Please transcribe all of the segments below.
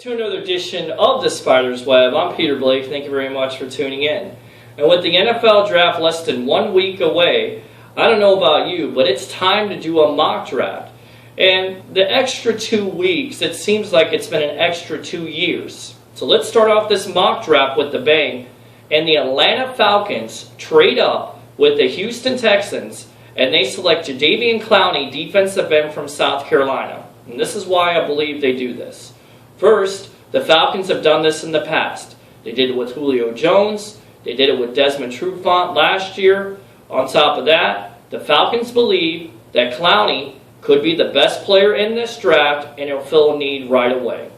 To another edition of the Spyder's Web. I'm Peter Blake. Thank you very much for tuning in. And with the NFL draft less than 1 week away, I don't know about you, but it's time to do a mock draft. And the extra 2 weeks, it seems like it's been an extra 2 years. So let's start off this mock draft with the bang. And the Atlanta Falcons trade up with the Houston Texans, and they select Jadeveon Clowney, defensive end from South Carolina. And this is why I believe they do this. First, the Falcons have done this in the past. They did it with Julio Jones. They did it with Desmond Trufant last year. On top of that, the Falcons believe that Clowney could be the best player in this draft, and he'll fill a need right away.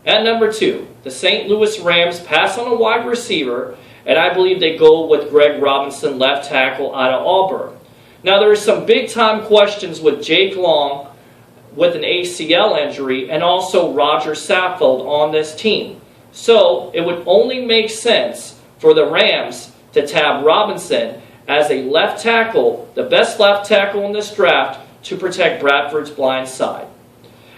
At number 2, the St. Louis Rams pass on a wide receiver, and I believe they go with Greg Robinson, left tackle out of Auburn. Now, there are some big-time questions with Jake Long with an ACL injury, and also Roger Saffold on this team. So it would only make sense for the Rams to tab Robinson as a left tackle, the best left tackle in this draft, to protect Bradford's blind side.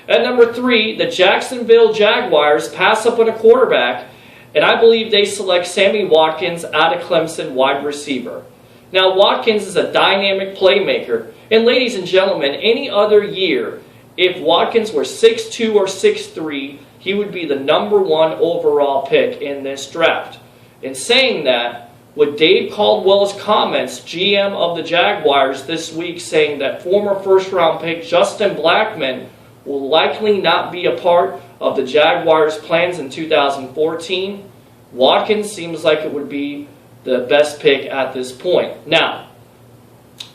At number 3, the Jacksonville Jaguars pass up on a quarterback, and I believe they select Sammy Watkins out of Clemson, wide receiver. Now, Watkins is a dynamic playmaker, and ladies and gentlemen, any other year, if Watkins were 6'2 or 6'3, he would be the number 1 overall pick in this draft. In saying that, with Dave Caldwell's comments, GM of the Jaguars this week, saying that former first-round pick Justin Blackmon will likely not be a part of the Jaguars' plans in 2014, Watkins seems like it would be the best pick at this point. Now,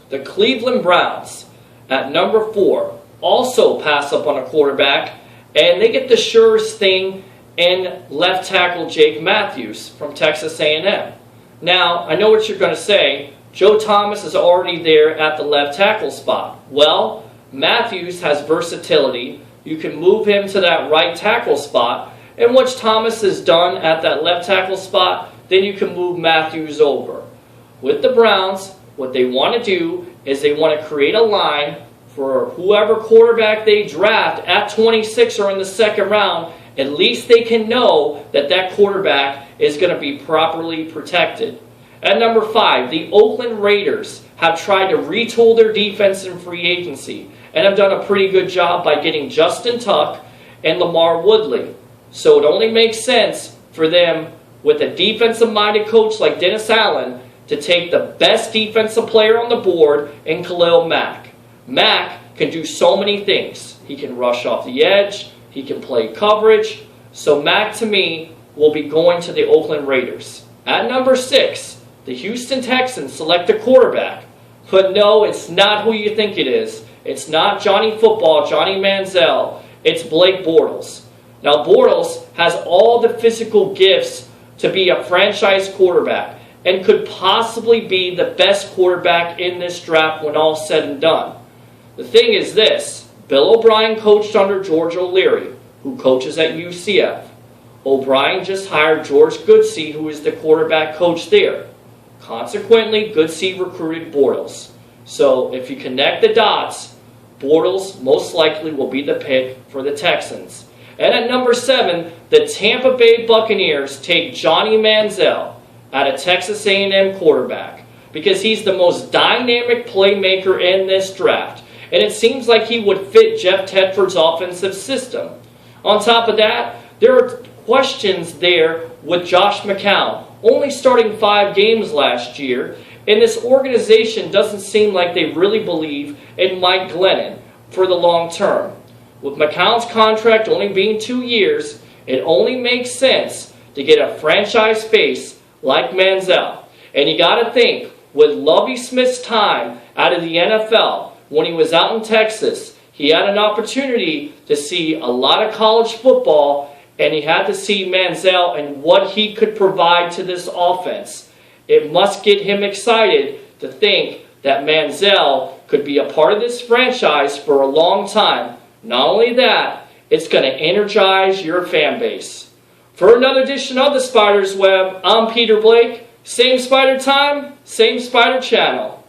the Cleveland Browns at number 4 also pass up on a quarterback, and they get the surest thing in left tackle Jake Matthews from Texas A&M. Now, I know what you're going to say. Joe Thomas is already there at the left tackle spot. Well, Matthews has versatility. You can move him to that right tackle spot, and once Thomas is done at that left tackle spot, then you can move Matthews over. With the Browns, what they want to do is they want to create a line for whoever quarterback they draft at 26 or in the second round. At least they can know that that quarterback is going to be properly protected. At number 5, the Oakland Raiders have tried to retool their defense in free agency and have done a pretty good job by getting Justin Tuck and LaMarr Woodley. So it only makes sense for them, with a defensive-minded coach like Dennis Allen, to take the best defensive player on the board in Khalil Mack. Mack can do so many things. He can rush off the edge. He can play coverage. So Mack, to me, will be going to the Oakland Raiders. At number 6, the Houston Texans select a quarterback. But no, it's not who you think it is. It's not Johnny Football, Johnny Manziel. It's Blake Bortles. Now, Bortles has all the physical gifts to be a franchise quarterback and could possibly be the best quarterback in this draft when all said and done. The thing is this: Bill O'Brien coached under George O'Leary, who coaches at UCF. O'Brien just hired George Goodsey, who is the quarterback coach there. Consequently, Goodsey recruited Bortles. So if you connect the dots, Bortles most likely will be the pick for the Texans. And at number 7, the Tampa Bay Buccaneers take Johnny Manziel out of Texas A&M quarterback because he's the most dynamic playmaker in this draft. And it seems like he would fit Jeff Tedford's offensive system. On top of that, there are questions there with Josh McCown, only starting 5 games last year, and this organization doesn't seem like they really believe in Mike Glennon for the long term. With McCown's contract only being 2 years, it only makes sense to get a franchise face like Manziel. And you got to think, with Lovie Smith's time out of the NFL, when he was out in Texas, he had an opportunity to see a lot of college football, and he had to see Manziel and what he could provide to this offense. It must get him excited to think that Manziel could be a part of this franchise for a long time. Not only that, it's going to energize your fan base. For another edition of the Spyder's Web, I'm Peter Blake. Same Spyder time, same Spyder channel.